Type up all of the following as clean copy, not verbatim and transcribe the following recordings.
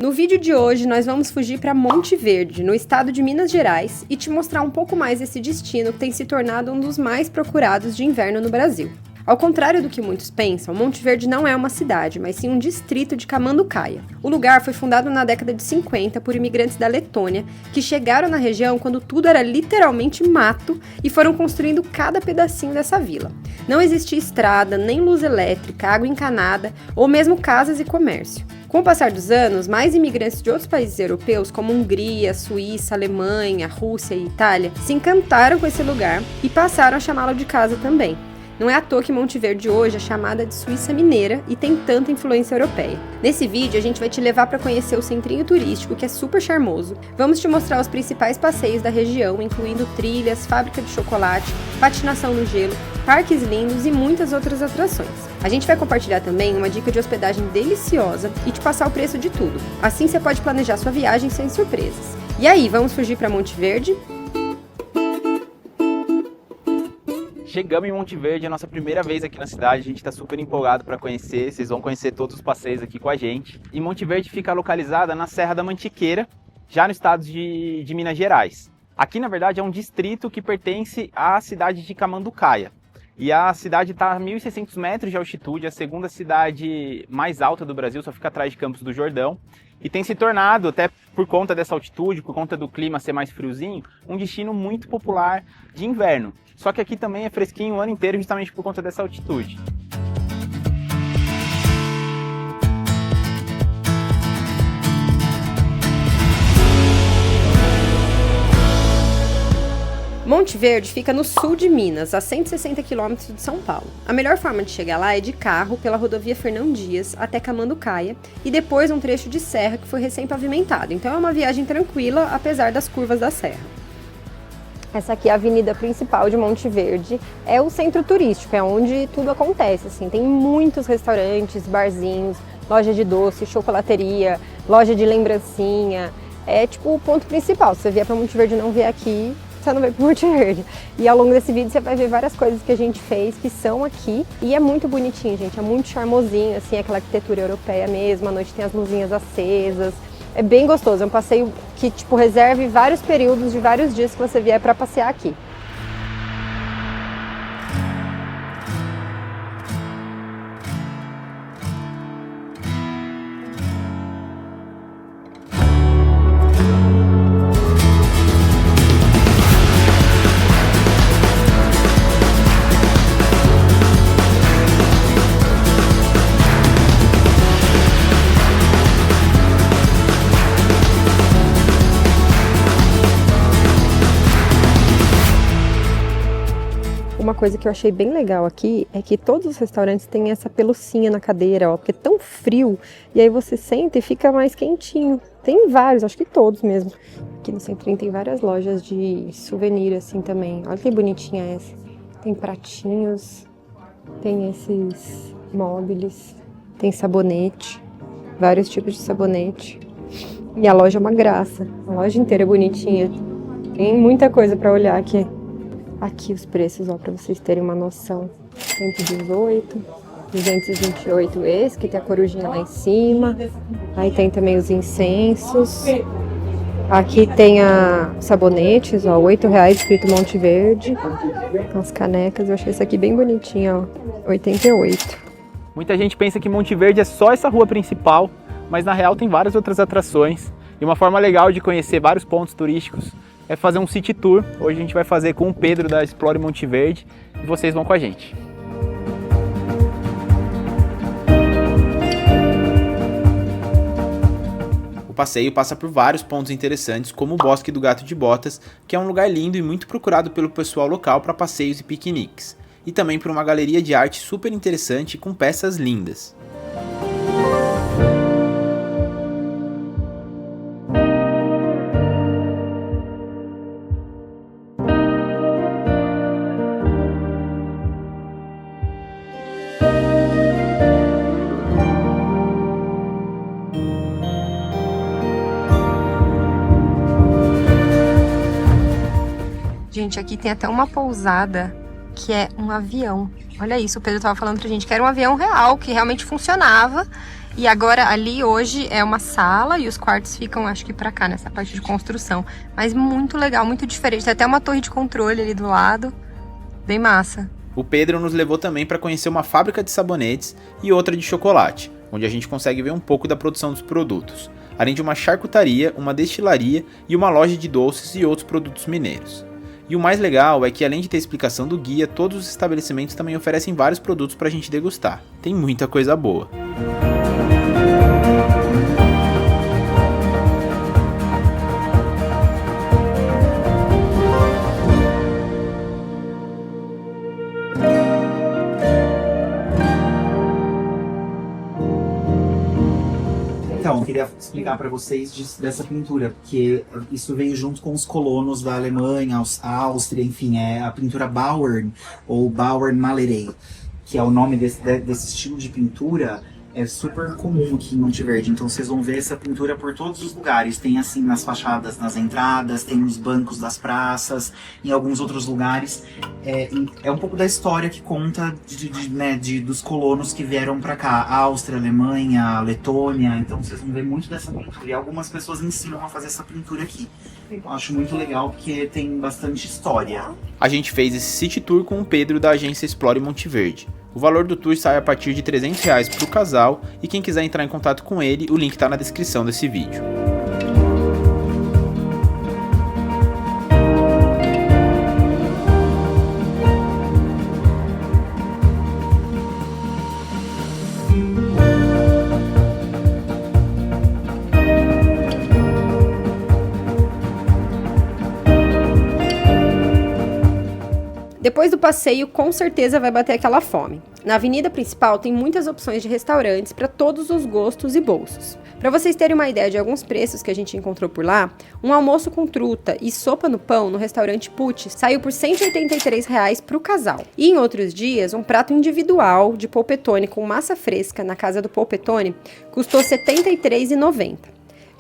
No vídeo de hoje, nós vamos fugir para Monte Verde, no estado de Minas Gerais, e te mostrar um pouco mais desse destino que tem se tornado um dos mais procurados de inverno no Brasil. Ao contrário do que muitos pensam, Monte Verde não é uma cidade, mas sim um distrito de Camanducaia. O lugar foi fundado na década de 50 por imigrantes da Letônia, que chegaram na região quando tudo era literalmente mato e foram construindo cada pedacinho dessa vila. Não existia estrada, nem luz elétrica, água encanada ou mesmo casas e comércio. Com o passar dos anos, mais imigrantes de outros países europeus, como Hungria, Suíça, Alemanha, Rússia e Itália, se encantaram com esse lugar e passaram a chamá-lo de casa também. Não é à toa que Monte Verde hoje é chamada de Suíça Mineira e tem tanta influência europeia. Nesse vídeo, a gente vai te levar para conhecer o centrinho turístico, que é super charmoso. Vamos te mostrar os principais passeios da região, incluindo trilhas, fábrica de chocolate, patinação no gelo, parques lindos e muitas outras atrações. A gente vai compartilhar também uma dica de hospedagem deliciosa e te passar o preço de tudo. Assim você pode planejar sua viagem sem surpresas. E aí, vamos fugir para Monte Verde? Chegamos em Monte Verde, é a nossa primeira vez aqui na cidade, a gente está super empolgado para conhecer, vocês vão conhecer todos os passeios aqui com a gente. E Monte Verde fica localizada na Serra da Mantiqueira, já no estado de Minas Gerais. Aqui, na verdade, é um distrito que pertence à cidade de Camanducaia. E a cidade está a 1.600 metros de altitude, a segunda cidade mais alta do Brasil, só fica atrás de Campos do Jordão. E tem se tornado, até por conta dessa altitude, por conta do clima ser mais friozinho, um destino muito popular de inverno. Só que aqui também é fresquinho o ano inteiro justamente por conta dessa altitude. Monte Verde fica no sul de Minas, a 160 quilômetros de São Paulo. A melhor forma de chegar lá é de carro pela rodovia Fernão Dias até Camanducaia e depois um trecho de serra que foi recém-pavimentado. Então é uma viagem tranquila, apesar das curvas da serra. Essa aqui é a avenida principal de Monte Verde, é o centro turístico, é onde tudo acontece, assim, tem muitos restaurantes, barzinhos, loja de doce, chocolateria, loja de lembrancinha, é tipo o ponto principal. Se você vier para Monte Verde e não vier aqui, você não veio para Monte Verde. E ao longo desse vídeo você vai ver várias coisas que a gente fez que são aqui, e é muito bonitinho, gente, é muito charmosinho, assim, aquela arquitetura europeia mesmo, à noite tem as luzinhas acesas. É bem gostoso, é um passeio que tipo reserve vários períodos de vários dias que você vier para passear aqui. Uma coisa que eu achei bem legal aqui é que todos os restaurantes têm essa pelucinha na cadeira, ó, porque é tão frio, e aí você senta e fica mais quentinho. Tem vários, acho que todos mesmo. Aqui no centrinho tem várias lojas de souvenir assim também. Olha que bonitinha essa. Tem pratinhos, tem esses móveis, tem sabonete, vários tipos de sabonete. E a loja é uma graça, a loja inteira é bonitinha. Tem muita coisa para olhar aqui. Aqui os preços, ó, para vocês terem uma noção. 118, 228 esse, que tem a corujinha lá em cima. Aí tem também os incensos. Aqui tem os sabonetes, ó, R$8 escrito Monte Verde. As canecas, eu achei esse aqui bem bonitinho, ó, 88. Muita gente pensa que Monte Verde é só essa rua principal, mas na real tem várias outras atrações. E uma forma legal de conhecer vários pontos turísticos é fazer um city tour. Hoje a gente vai fazer com o Pedro da Explore Monte Verde e vocês vão com a gente. O passeio passa por vários pontos interessantes, como o Bosque do Gato de Botas, que é um lugar lindo e muito procurado pelo pessoal local para passeios e piqueniques. E também por uma galeria de arte super interessante com peças lindas. Gente, aqui tem até uma pousada que é um avião. Olha isso, o Pedro tava falando pra gente que era um avião real, que realmente funcionava. E agora ali hoje é uma sala e os quartos ficam, acho que pra cá, nessa parte de construção. Mas muito legal, muito diferente. Tem até uma torre de controle ali do lado. Bem massa. O Pedro nos levou também para conhecer uma fábrica de sabonetes e outra de chocolate, onde a gente consegue ver um pouco da produção dos produtos, além de uma charcutaria, uma destilaria e uma loja de doces e outros produtos mineiros. E o mais legal é que, além de ter explicação do guia, todos os estabelecimentos também oferecem vários produtos para a gente degustar. Tem muita coisa boa. Então, eu queria explicar para vocês dessa pintura, porque isso veio junto com os colonos da Alemanha, a Áustria, enfim, é a pintura Bauern, ou Bauernmalerei, que é o nome desse estilo de pintura, é super comum aqui em Monte Verde. Então vocês vão ver essa pintura por todos os lugares. Tem assim nas fachadas, nas entradas, tem nos bancos das praças, em alguns outros lugares. É um pouco da história que conta dos colonos que vieram para cá. Áustria, Alemanha, Letônia. Então vocês vão ver muito dessa pintura. E algumas pessoas ensinam a fazer essa pintura aqui. Eu acho muito legal porque tem bastante história. A gente fez esse city tour com o Pedro da agência Explore Monte Verde. O valor do tour sai a partir de R$300 para o casal e quem quiser entrar em contato com ele, o link está na descrição desse vídeo. Depois do passeio, com certeza vai bater aquela fome. Na avenida principal tem muitas opções de restaurantes para todos os gostos e bolsos. Para vocês terem uma ideia de alguns preços que a gente encontrou por lá, um almoço com truta e sopa no pão no restaurante Putz saiu por R$183 para o casal. E em outros dias, um prato individual de polpetone com massa fresca na casa do polpetone custou R$73,90.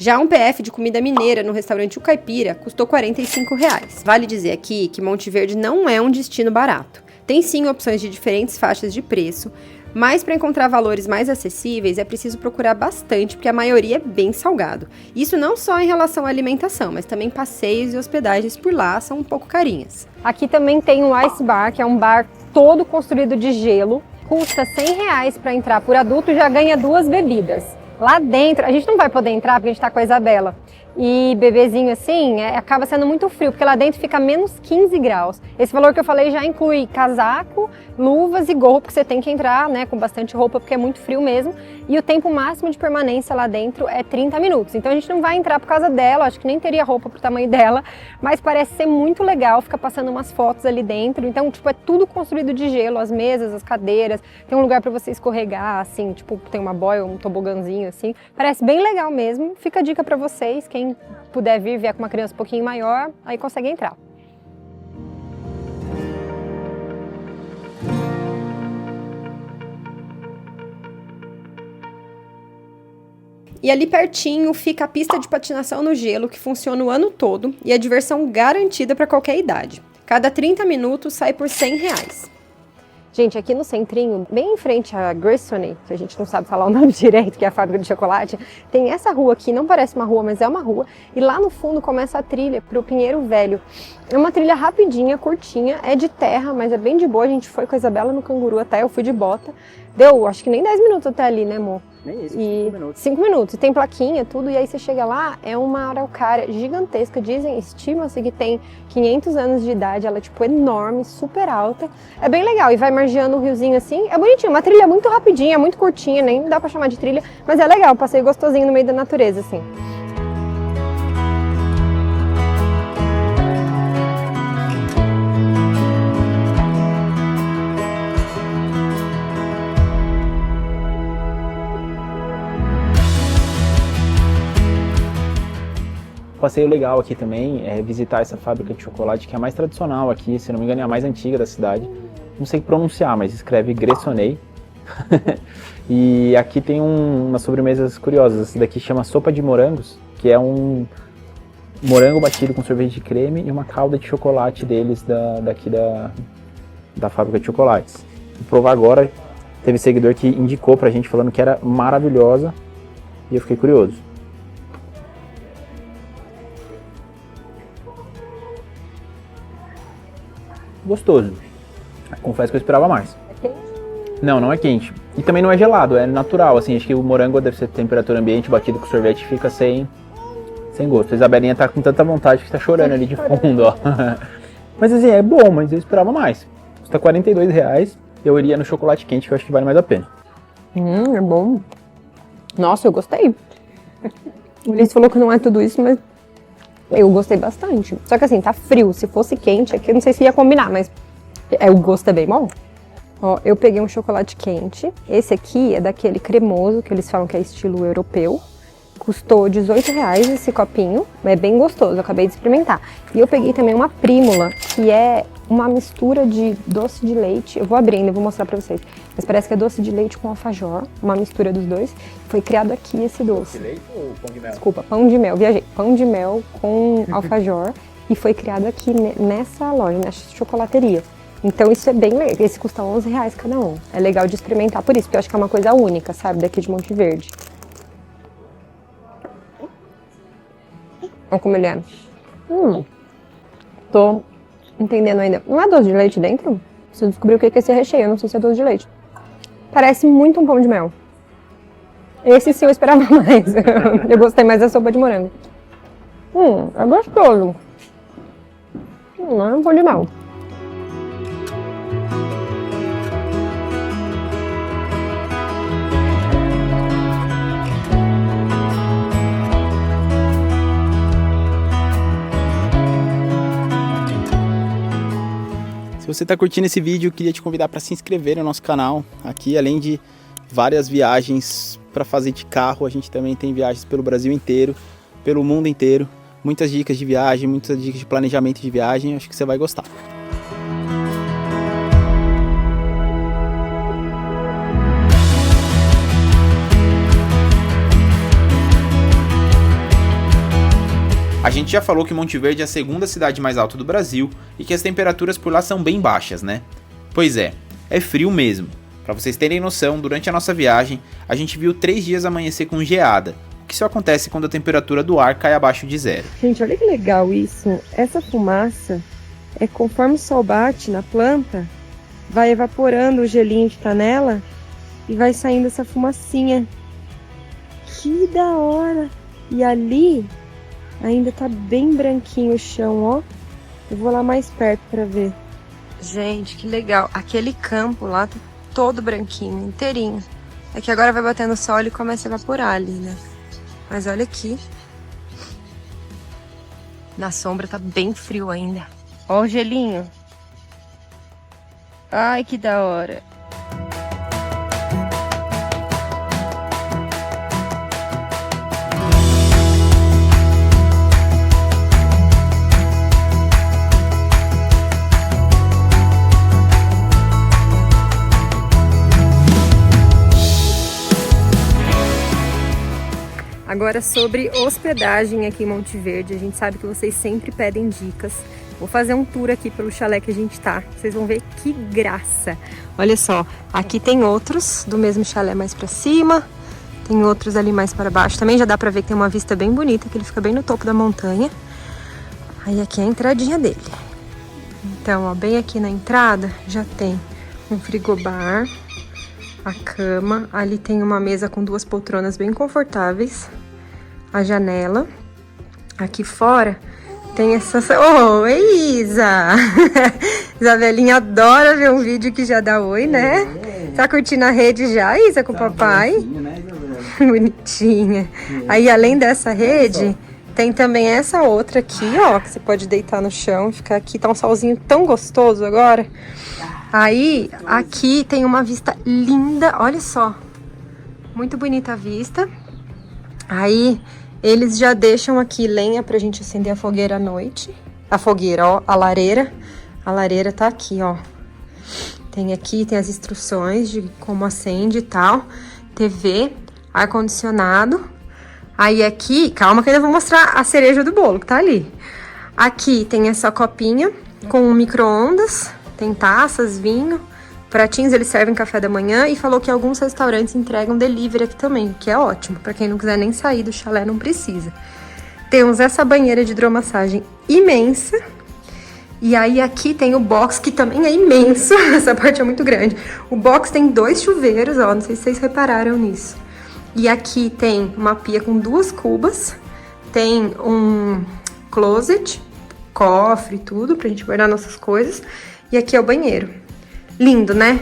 Já um PF de comida mineira no restaurante O Caipira custou R$45. Vale dizer aqui que Monte Verde não é um destino barato. Tem sim opções de diferentes faixas de preço, mas para encontrar valores mais acessíveis é preciso procurar bastante, porque a maioria é bem salgado. Isso não só em relação à alimentação, mas também passeios e hospedagens por lá são um pouco carinhas. Aqui também tem o Ice Bar, que é um bar todo construído de gelo. Custa R$100 para entrar por adulto e já ganha 2 bebidas. Lá dentro, a gente não vai poder entrar porque a gente tá com a Isabela. E bebezinho assim, acaba sendo muito frio, porque lá dentro fica menos 15 graus. Esse valor que eu falei já inclui casaco, luvas e gorro, porque você tem que entrar, né, com bastante roupa, porque é muito frio mesmo. E o tempo máximo de permanência lá dentro é 30 minutos. Então a gente não vai entrar por causa dela, acho que nem teria roupa pro tamanho dela, mas parece ser muito legal, fica passando umas fotos ali dentro. Então, tipo, é tudo construído de gelo, as mesas, as cadeiras, tem um lugar para você escorregar, assim, tipo, tem uma boia, um tobogãzinho, assim. Parece bem legal mesmo. Fica a dica para vocês, quem puder vir, vier com uma criança um pouquinho maior, aí consegue entrar. E ali pertinho fica a pista de patinação no gelo, que funciona o ano todo e é diversão garantida para qualquer idade. Cada 30 minutos sai por R$100. Gente, aqui no centrinho, bem em frente a Gressoney, que a gente não sabe falar o nome direito, que é a fábrica de chocolate, tem essa rua aqui, não parece uma rua, mas é uma rua, e lá no fundo começa a trilha para o Pinheiro Velho. É uma trilha rapidinha, curtinha, é de terra, mas é bem de boa. A gente foi com a Isabela no Canguru até, eu fui de bota. Deu, acho que nem 10 minutos até ali, né, amor? Nem isso, 5 minutos. 5 minutos. E tem plaquinha, tudo, e aí você chega lá, é uma araucária gigantesca. Dizem, estima-se que tem 500 anos de idade, ela é tipo enorme, super alta. É bem legal, e vai margeando um riozinho assim. É bonitinho, uma trilha muito rapidinha, muito curtinha, nem dá pra chamar de trilha, mas é legal, passeio gostosinho no meio da natureza, assim. Um passeio legal aqui também é visitar essa fábrica de chocolate que é a mais tradicional aqui, se não me engano é a mais antiga da cidade. Não sei pronunciar, mas escreve Gressoney. E aqui tem umas sobremesas curiosas. Essa daqui chama sopa de morangos, que é um morango batido com sorvete de creme e uma calda de chocolate deles da fábrica de chocolates. Vou provar agora, Teve seguidor que indicou pra gente falando que era maravilhosa e eu fiquei curioso. Gostoso. Confesso que eu esperava mais. É quente? Não, não é quente. E também não é gelado, é natural, assim, acho que o morango deve ser temperatura ambiente, batido com sorvete, fica sem gosto. A Isabelinha tá com tanta vontade que tá chorando ali de fundo, ó. Mas assim, é bom, mas eu esperava mais. Custa R$42, eu iria no chocolate quente, que eu acho que vale mais a pena. É bom. Nossa, eu gostei. O Ulisses falou que não é tudo isso, mas eu gostei bastante. Só que assim, tá frio. Se fosse quente, aqui eu não sei se ia combinar, mas o gosto é bem bom. Ó, eu peguei um chocolate quente. Esse aqui é daquele cremoso, que eles falam que é estilo europeu. Custou R$18 esse copinho, é bem gostoso, eu acabei de experimentar. E eu peguei também uma prímula, que é uma mistura de doce de leite. Eu vou abrindo e vou mostrar pra vocês. Mas parece que é doce de leite com alfajor, uma mistura dos dois. Foi criado aqui esse doce. Doce de leite ou pão de mel? Desculpa, pão de mel, viajei. Pão de mel com alfajor e foi criado aqui nessa loja, nessa chocolateria. Então isso é bem legal. Esse custa R$11 cada um. É legal de experimentar por isso, porque eu acho que é uma coisa única, sabe, daqui de Monte Verde. Olha como ele é. Tô entendendo ainda. Não é doce de leite dentro? Preciso descobrir o que é esse recheio. Eu não sei se é doce de leite. Parece muito um pão de mel. Esse sim eu esperava mais. Eu gostei mais da sopa de morango. É gostoso. Não é um pão de mel. Se você está curtindo esse vídeo, eu queria te convidar para se inscrever no nosso canal. Aqui, além de várias viagens para fazer de carro, a gente também tem viagens pelo Brasil inteiro, pelo mundo inteiro. Muitas dicas de viagem, muitas dicas de planejamento de viagem, acho que você vai gostar. A gente já falou que Monte Verde é a segunda cidade mais alta do Brasil e que as temperaturas por lá são bem baixas, né? Pois é frio mesmo. Para vocês terem noção, durante a nossa viagem, a gente viu 3 dias amanhecer com geada, o que só acontece quando a temperatura do ar cai abaixo de 0. Gente, olha que legal isso. Essa fumaça é conforme o sol bate na planta, vai evaporando o gelinho que tá nela e vai saindo essa fumacinha. Que da hora! E ali ainda tá bem branquinho o chão, ó. Eu vou lá mais perto pra ver. Gente, que legal. Aquele campo lá tá todo branquinho, inteirinho. É que agora vai batendo o sol e começa a evaporar ali, né? Mas olha aqui. Na sombra tá bem frio ainda. Ó o gelinho. Ai, que da hora. Agora sobre hospedagem aqui em Monte Verde, a gente sabe que vocês sempre pedem dicas. Vou fazer um tour aqui pelo chalé que a gente tá, vocês vão ver que graça. Olha só, aqui tem outros do mesmo chalé mais pra cima, tem outros ali mais para baixo. Também já dá pra ver que tem uma vista bem bonita, que ele fica bem no topo da montanha. Aí aqui é a entradinha dele. Então, ó, bem aqui na entrada já tem um frigobar, a cama, ali tem uma mesa com 2 poltronas bem confortáveis, a janela, aqui fora tem essa... Oh, oi Isa! Isabelinha adora ver um vídeo que já dá oi, né? Tá curtindo a rede já, Isa, com o papai? Bonitinha. Aí além dessa rede, tem também essa outra aqui, ó, que você pode deitar no chão e ficar aqui, tá um solzinho tão gostoso agora. Aí, aqui tem uma vista linda, olha só, muito bonita a vista. Aí, eles já deixam aqui lenha pra gente acender a fogueira à noite. A fogueira, ó, a lareira tá aqui, ó. Tem aqui, tem as instruções de como acende e tal. TV, ar-condicionado. Aí aqui, calma que eu ainda vou mostrar a cereja do bolo que tá ali. Aqui tem essa copinha com micro-ondas. Tem taças, vinho, pratinhos eles servem café da manhã e falou que alguns restaurantes entregam delivery aqui também, que é ótimo. Pra quem não quiser nem sair do chalé, não precisa. Temos essa banheira de hidromassagem imensa. E aí aqui tem o box, que também é imenso. Essa parte é muito grande. O box tem 2 chuveiros, ó, não sei se vocês repararam nisso. E aqui tem uma pia com 2 cubas. Tem um closet, cofre e tudo, pra gente guardar nossas coisas. E aqui é o banheiro. Lindo, né?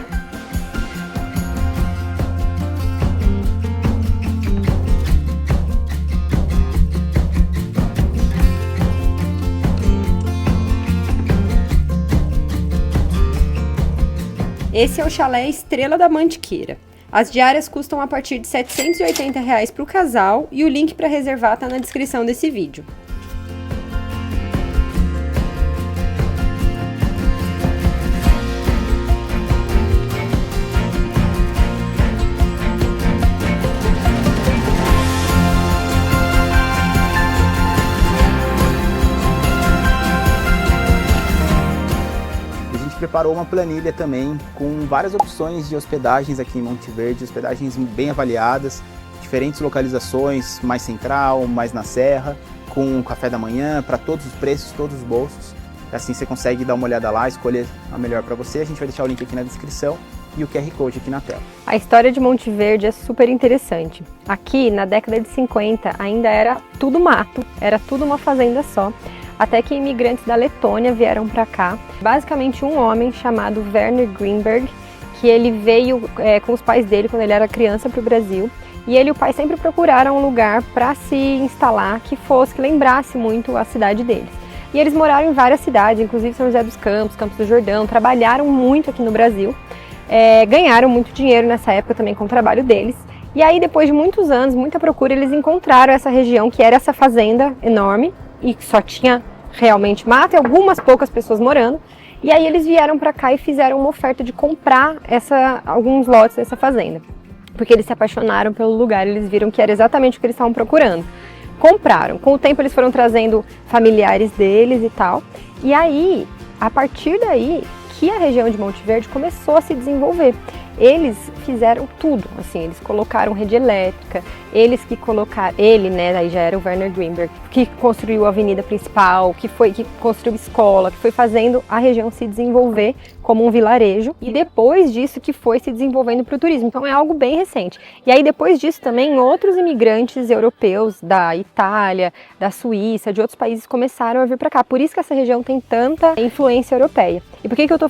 Esse é o chalé Estrela da Mantiqueira. As diárias custam a partir de R$ 780 para o casal e o link para reservar está na descrição desse vídeo. Preparou uma planilha também com várias opções de hospedagens aqui em Monte Verde, hospedagens bem avaliadas, diferentes localizações, mais central, mais na serra, com café da manhã, para todos os preços, todos os bolsos. Assim você consegue dar uma olhada lá, escolher a melhor para você. A gente vai deixar o link aqui na descrição e o QR Code aqui na tela. A história de Monte Verde é super interessante. Aqui, na década de 50, ainda era tudo mato, era tudo uma fazenda só. Até que imigrantes da Letônia vieram para cá. Basicamente um homem chamado Werner Greenberg, que ele veio com os pais dele quando ele era criança para o Brasil. E ele e o pai sempre procuraram um lugar para se instalar que lembrasse muito a cidade deles. E eles moraram em várias cidades, inclusive São José dos Campos, Campos do Jordão, trabalharam muito aqui no Brasil. Ganharam muito dinheiro nessa época também com o trabalho deles. E aí depois de muitos anos, muita procura, eles encontraram essa região que era essa fazenda enorme, e que só tinha realmente mato e algumas poucas pessoas morando. E aí eles vieram para cá e fizeram uma oferta de comprar alguns lotes dessa fazenda. Porque eles se apaixonaram pelo lugar, eles viram que era exatamente o que eles estavam procurando. Compraram. Com o tempo eles foram trazendo familiares deles e tal. E aí, a partir daí, que a região de Monte Verde começou a se desenvolver. Eles fizeram tudo, assim, eles colocaram rede elétrica, ele, né, aí já era o Werner Greenberg, que construiu a avenida principal, que construiu escola, que foi fazendo a região se desenvolver como um vilarejo, e depois disso que foi se desenvolvendo para o turismo, então é algo bem recente. E aí depois disso também outros imigrantes europeus da Itália, da Suíça, de outros países começaram a vir para cá, por isso que essa região tem tanta influência europeia. E por que eu estou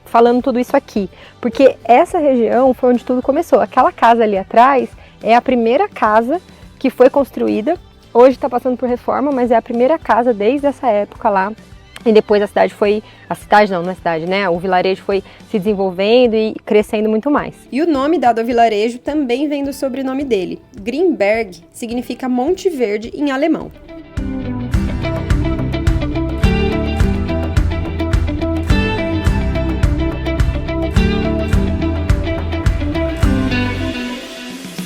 falando tudo isso aqui? Porque essa região foi onde tudo começou. Aquela casa ali atrás é a primeira casa que foi construída. Hoje está passando por reforma, mas é a primeira casa desde essa época lá. E depois o vilarejo foi se desenvolvendo e crescendo muito mais. E o nome dado ao vilarejo também vem do sobrenome dele. Greenberg significa Monte Verde em alemão.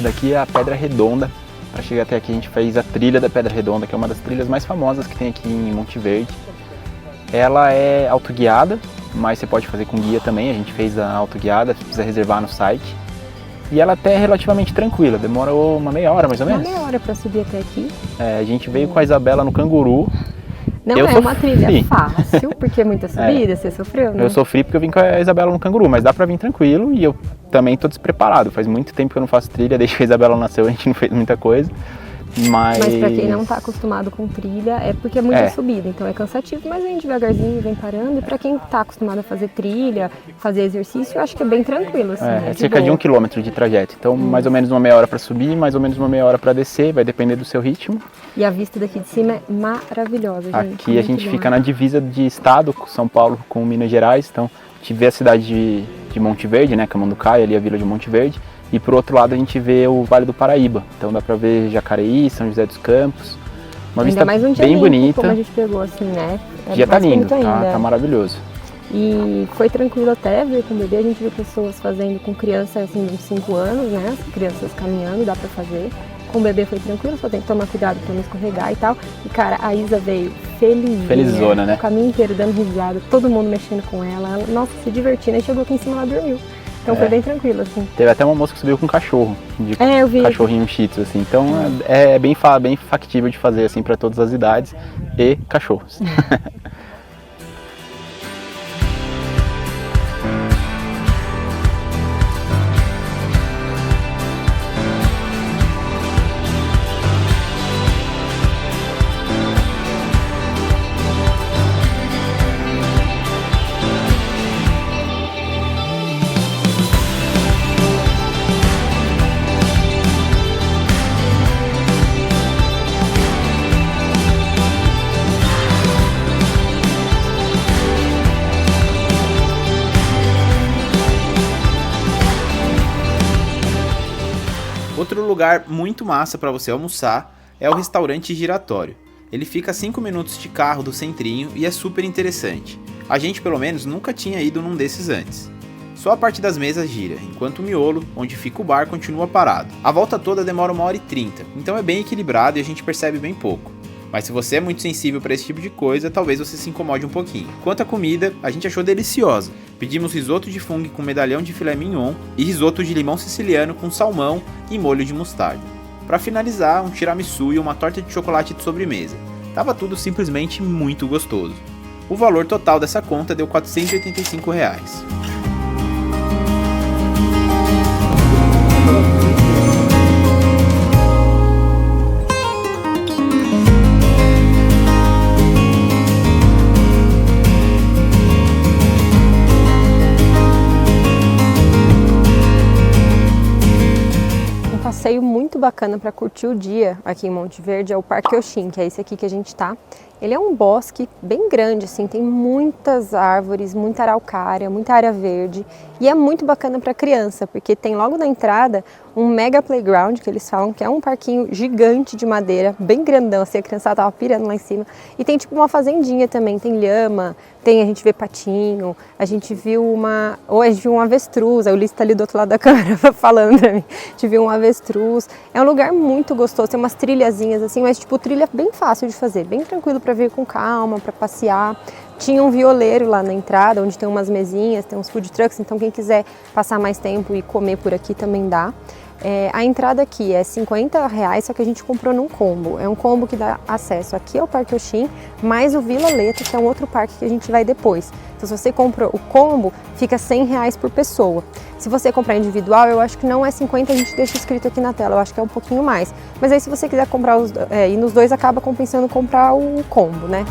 Daqui é a Pedra Redonda. Para chegar até aqui a gente fez a trilha da Pedra Redonda, que é uma das trilhas mais famosas que tem aqui em Monte Verde. Ela é autoguiada, mas você pode fazer com guia também. A gente fez a autoguiada, precisa reservar no site. E ela até é relativamente tranquila, demorou uma meia hora mais ou menos. Uma meia hora para subir até aqui. A gente veio com a Isabela no canguru. Não é uma trilha fácil, porque é muita subida, você sofreu, né? Eu sofri porque eu vim com a Isabela no canguru, mas dá pra vir tranquilo e eu também tô despreparado. Faz muito tempo que eu não faço trilha, desde que a Isabela nasceu a gente não fez muita coisa. Mas pra quem não tá acostumado com trilha, é porque é muita subida, então é cansativo, mas vem devagarzinho, vem parando. E pra quem tá acostumado a fazer trilha, fazer exercício, eu acho que é bem tranquilo, assim. É cerca de 1 quilômetro de trajeto, então mais ou menos uma meia hora pra subir, mais ou menos uma meia hora pra descer, vai depender do seu ritmo. E a vista daqui de cima é maravilhosa, gente. Aqui a gente fica na divisa de estado, São Paulo com Minas Gerais, então a gente vê a cidade de Monte Verde, né, Camanducaia, ali a vila de Monte Verde. E por outro lado a gente vê o Vale do Paraíba, então dá pra ver Jacareí, São José dos Campos, uma vista mais um dia bem bonita. Como a gente pegou assim, né? Já tá lindo, tá maravilhoso. E foi tranquilo até ver com o bebê, a gente viu pessoas fazendo com criança assim de 5 anos, né? As crianças caminhando, dá pra fazer. Com o bebê foi tranquilo, só tem que tomar cuidado pra não escorregar e tal. E cara, a Isa veio feliz. Felizona, né? O caminho inteiro dando risada, todo mundo mexendo com ela. Nossa, se divertindo. Aí chegou aqui em cima, ela dormiu. Então foi bem tranquilo, assim. Teve até uma moça que subiu com um cachorro, eu vi. Cachorrinho shih tzu, assim. Então é bem factível de fazer, assim, para todas as idades e cachorros. Outro lugar muito massa para você almoçar é o restaurante Giratório. Ele fica a 5 minutos de carro do centrinho e é super interessante. A gente pelo menos nunca tinha ido num desses antes. Só a parte das mesas gira, enquanto o miolo, onde fica o bar, continua parado. A volta toda demora 1h30, então é bem equilibrado e a gente percebe bem pouco. Mas se você é muito sensível para esse tipo de coisa, talvez você se incomode um pouquinho. Quanto à comida, a gente achou deliciosa. Pedimos risoto de fungo com medalhão de filé mignon e risoto de limão siciliano com salmão e molho de mostarda. Para finalizar, um tiramisu e uma torta de chocolate de sobremesa. Tava tudo simplesmente muito gostoso. O valor total dessa conta deu R$ 485. Passeio muito bacana para curtir o dia aqui em Monte Verde é o Parque Oxim, que é esse aqui que a gente tá. Ele é um bosque bem grande, assim, tem muitas árvores, muita araucária, muita área verde e é muito bacana para criança, porque tem logo na entrada um mega playground, que eles falam que é um parquinho gigante de madeira, bem grandão, assim, a criançada tava pirando lá em cima. E tem tipo uma fazendinha também, tem lhama, a gente vê patinho, a gente viu um avestruz, a Ulisses tá ali do outro lado da câmera falando pra mim, a gente viu um avestruz. É um lugar muito gostoso, tem umas trilhazinhas assim, mas tipo trilha bem fácil de fazer, bem tranquilo para vir com calma, para passear. Tinha um violeiro lá na entrada, onde tem umas mesinhas, tem uns food trucks, então quem quiser passar mais tempo e comer por aqui também dá. A entrada aqui é R$50, só que a gente comprou num combo. É um combo que dá acesso aqui ao Parque Oxim, mais o Vila Leta, que é um outro parque que a gente vai depois. Então se você compra o combo, fica R$100 por pessoa. Se você comprar individual, eu acho que não é 50, a gente deixa escrito aqui na tela, eu acho que é um pouquinho mais. Mas aí se você quiser comprar ir nos dois, acaba compensando comprar o combo, né?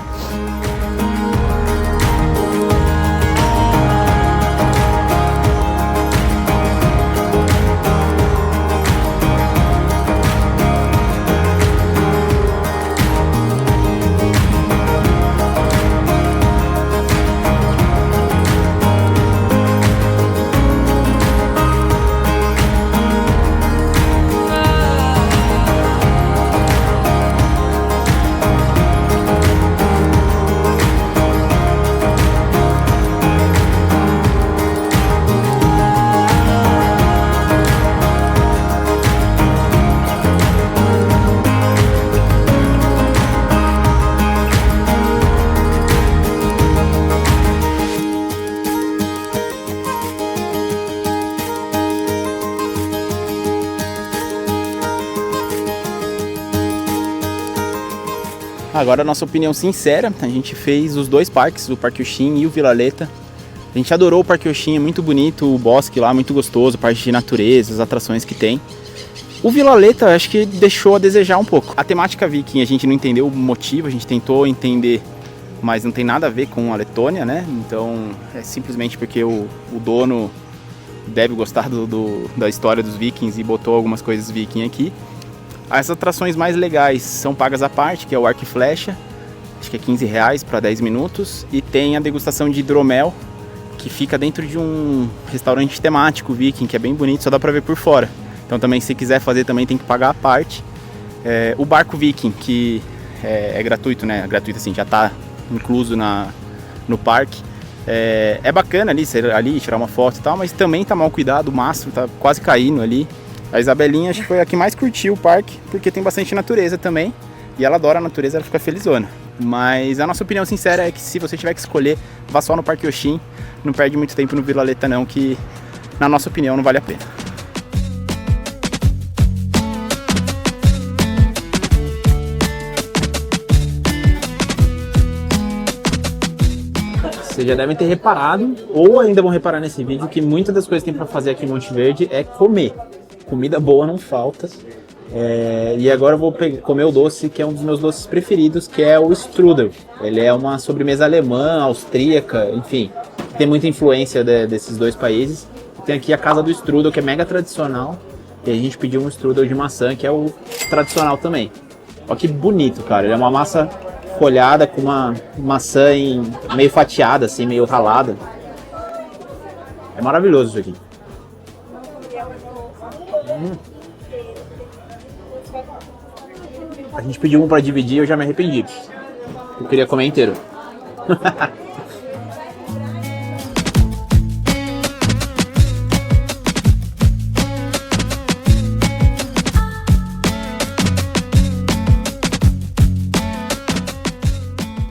Agora a nossa opinião sincera, a gente fez os dois parques, o Parque Oxim e o Vila Leta. A gente adorou o Parque Oxim, é muito bonito, o bosque lá muito gostoso, parte de natureza, as atrações que tem. O Vila Leta acho que deixou a desejar um pouco. A temática viking a gente não entendeu o motivo, a gente tentou entender, mas não tem nada a ver com a Letônia, né? Então é simplesmente porque o dono deve gostar da história dos vikings e botou algumas coisas viking aqui. As atrações mais legais são pagas à parte, que é o arco e flecha, acho que é R$15 para 10 minutos, e tem a degustação de hidromel, que fica dentro de um restaurante temático viking, que é bem bonito, só dá para ver por fora. Então também, se quiser fazer, também tem que pagar à parte. O barco viking, que é gratuito, né? Gratuito assim, já está incluso no parque. É bacana ali tirar uma foto e tal, mas também tá mal cuidado, o mastro tá quase caindo ali. A Isabelinha acho que foi a que mais curtiu o parque, porque tem bastante natureza também. e ela adora a natureza, ela fica felizona. Mas a nossa opinião sincera é que se você tiver que escolher, vá só no Parque Oxim, não perde muito tempo no Vila Leta não, que na nossa opinião não vale a pena. Vocês já devem ter reparado, ou ainda vão reparar nesse vídeo, que muitas das coisas que tem para fazer aqui em Monte Verde é comer. Comida boa não falta. E agora eu vou comer o doce, que é um dos meus doces preferidos, que é o strudel. Ele é uma sobremesa alemã, austríaca, enfim, tem muita influência desses dois países. Tem aqui a Casa do Strudel, que é mega tradicional, e a gente pediu um strudel de maçã, que é o tradicional também. Olha que bonito, cara, ele é uma massa folhada com uma maçã meio fatiada, assim, meio ralada. É maravilhoso isso aqui. A gente pediu um pra dividir e eu já me arrependi. Eu queria comer inteiro.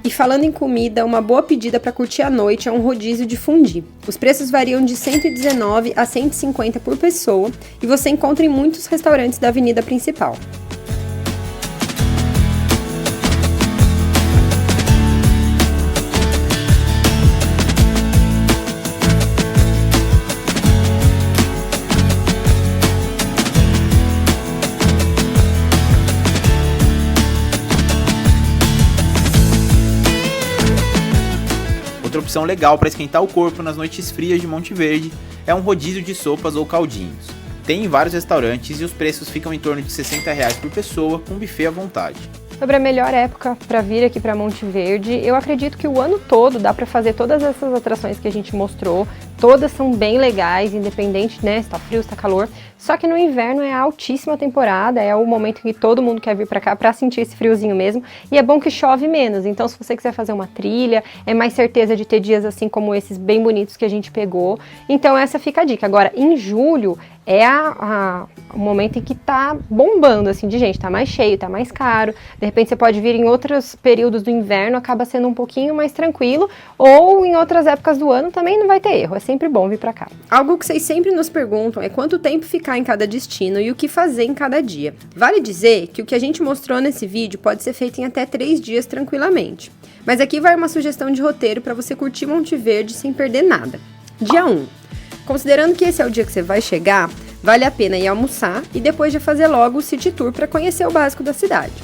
E falando em comida, uma boa pedida para curtir a noite é um rodízio de fundi. Os preços variam de 119 a 150 por pessoa e você encontra em muitos restaurantes da avenida principal. Outra opção legal para esquentar o corpo nas noites frias de Monte Verde é um rodízio de sopas ou caldinhos. Tem em vários restaurantes e os preços ficam em torno de R$60 por pessoa, com buffet à vontade. Sobre a melhor época para vir aqui para Monte Verde, eu acredito que o ano todo dá para fazer todas essas atrações que a gente mostrou. Todas são bem legais, independente, né, se tá frio, se tá calor. Só que no inverno é a altíssima temporada, é o momento que todo mundo quer vir para cá para sentir esse friozinho mesmo. E é bom que chove menos, então se você quiser fazer uma trilha, é mais certeza de ter dias assim como esses bem bonitos que a gente pegou. Então essa fica a dica. Agora, em julho é o momento em que tá bombando, assim, de gente, tá mais cheio, tá mais caro. De repente você pode vir em outros períodos do inverno, acaba sendo um pouquinho mais tranquilo, ou em outras épocas do ano também não vai ter erro, é sempre bom vir pra cá. Algo que vocês sempre nos perguntam é quanto tempo ficar em cada destino e o que fazer em cada dia. Vale dizer que o que a gente mostrou nesse vídeo pode ser feito em até 3 dias tranquilamente. Mas aqui vai uma sugestão de roteiro para você curtir Monte Verde sem perder nada. Dia 1. Considerando que esse é o dia que você vai chegar, vale a pena ir almoçar e depois já fazer logo o City Tour para conhecer o básico da cidade.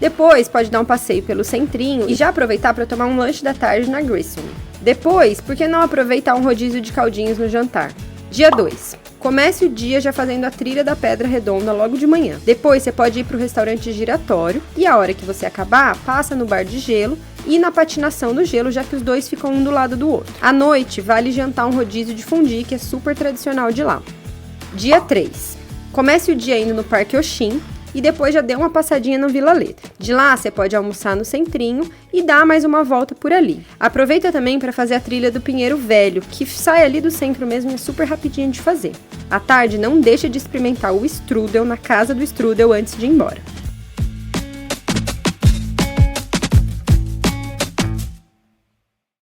Depois pode dar um passeio pelo centrinho e já aproveitar para tomar um lanche da tarde na Grissom. Depois, por que não aproveitar um rodízio de caldinhos no jantar? Dia 2. Comece o dia já fazendo a trilha da Pedra Redonda logo de manhã. Depois você pode ir para o restaurante giratório e a hora que você acabar, passa no bar de gelo e na patinação no gelo, já que os dois ficam um do lado do outro. À noite, vale jantar um rodízio de fundi, que é super tradicional de lá. Dia 3. Comece o dia indo no Parque Oxim e depois já dê uma passadinha no Vila Leta. De lá, você pode almoçar no centrinho e dar mais uma volta por ali. Aproveita também para fazer a trilha do Pinheiro Velho, que sai ali do centro mesmo e é super rapidinho de fazer. À tarde, não deixa de experimentar o strudel na Casa do Strudel antes de ir embora.